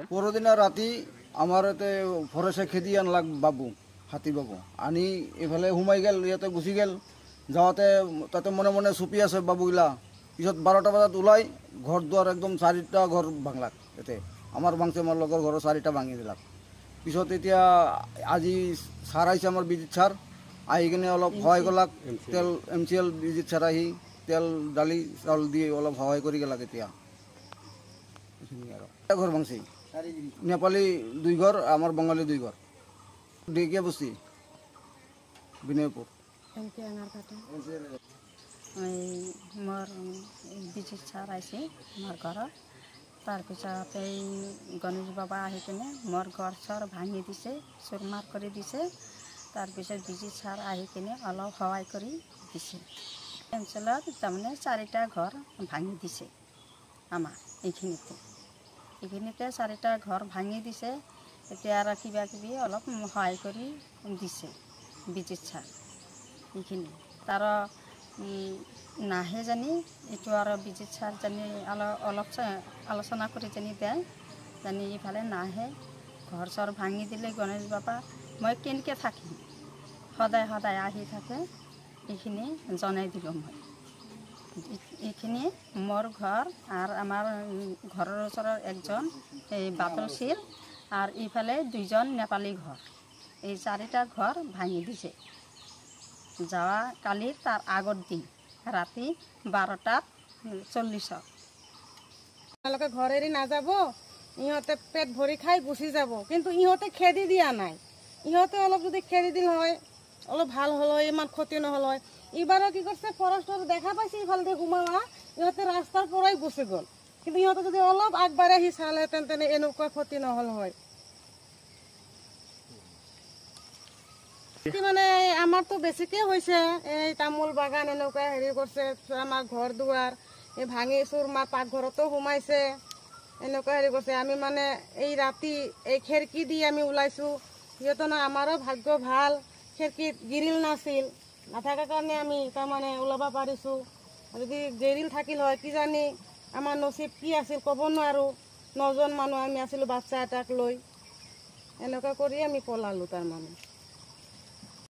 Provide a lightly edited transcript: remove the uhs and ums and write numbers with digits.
পরদিনা রাতি আমার এতে ফরেস্টে খেদি আনলাক বাবু হাতি বাবু আনি এফালে সোমাই গেল ইয়াতে গুচি গেল যাওয়াতে তাতে মনে মনে চুপি আছে বাবুগিলা পিছত 12টা বজাত ওলাই ঘর দুয়ার একদম 4টা ঘর ভাঙলাক এতে আমার ভাঙছে আমার লগর ঘর 4টা ভাঙি দিলাক পিছত এতিয়া আজি সার আইছে আমার বিজিত সার আহি কিনে অলপ সহায় করলাক তেল MCL বিজিত সার আহি তেল ডালি চাউল দিয়ে অলপ সহায় করে গেলাক এতিয়া ঘর ভাঙছি নেপালি 2 ঘর আমার বাঙালি 2 ঘর ডেকে বসি বিনয়পুর মোর বিজিত সার আইছে মোর ঘর তাৰপিছত এই গণেশ বাবা আহি কিনে মোৰ ঘৰ চৰ ভাঙি দিছে চুৰমাৰ কৰি দিছে তাৰপিছত বিজিত সাৰ আহি কিনে অলপ সহায় কৰি দিছে অঞ্চলত তাৰমানে 4টা ঘৰ ভাঙি দিছে আমাৰ এইখিনিতে 4টা ঘৰ ভাঙি দিছে এতিয়া আৰু কিবা কিবি অলপ সহায় কৰি দিছে বিজিত সাৰ এইখিনি তাৰ নাহে জানি এইটো আৰু বিজিত সাৰ জানি অলপ আলোচনা কৰি জানি দেয় জানি ইফালে নাহে ঘৰ চৰ ভাঙি দিলে গণেশ বাবা মই কেনেকৈ থাকিম সদায় সদায় আহি থাকে এইখিনি জনাই দিলোঁ মই এইখিনি মোৰ ঘৰ আৰু আমাৰ ঘৰৰ ওচৰৰ একজন এই বাদলশীল আৰু ইফালে 2জন নেপালী ঘৰ এই 4টা ঘৰ ভাঙি দিছে যাওয়া কালিৰ তাৰ আগৰ দিন ৰাতে 12:40 আপোনালোকে ঘৰ এৰি নাযাব ইহঁতে পেট ভৰি খাই গুচি যাব কিন্তু ইহঁতে খেদি দিয়া নাই ইহঁতে অলপ যদি খেদি দিল হয় অলপ ভাল হল হয় ইমান ক্ষতি নহল হয় এইবাৰ কি কৰিছে ফৰেষ্টৰ দেখা পাইছে ইফালে সোমাৱা ইহঁতে ৰাস্তাৰ পৰাই গুচি গ'ল কিন্তু ইহঁতে যদি অলপ আগবাঢ়ি আহি চালে তেনে এনেকুৱা ক্ষতি নহল হয় মানে আমাৰতো বেছিকৈ হৈছে এই তামোল বাগান এনেকুৱা হেৰি কৰিছে আমাৰ ঘৰ দুৱাৰ এই ভাঙি চুৰমাৰ পাকঘৰতো সোমাইছে এনেকুৱা হেৰি কৰিছে আমি মানে এই ৰাতি এই খেৰকি দি আমি ওলাইছোঁ সিহঁতৰ না আমাৰো ভাগ্য ভাল খেৰকিত গিৰিল নাছিল নাথাকাৰ কাৰণে আমি তাৰমানে ওলাব পাৰিছোঁ যদি গিৰিল থাকিল হয় কিজানি আমাৰ নচিব কি আছিল ক'ব নোৱাৰোঁ 9জন মানুহ আমি আছিলোঁ বাচ্চা এটাক লৈ এনেকুৱা কৰি আমি পলালোঁ তাৰমানে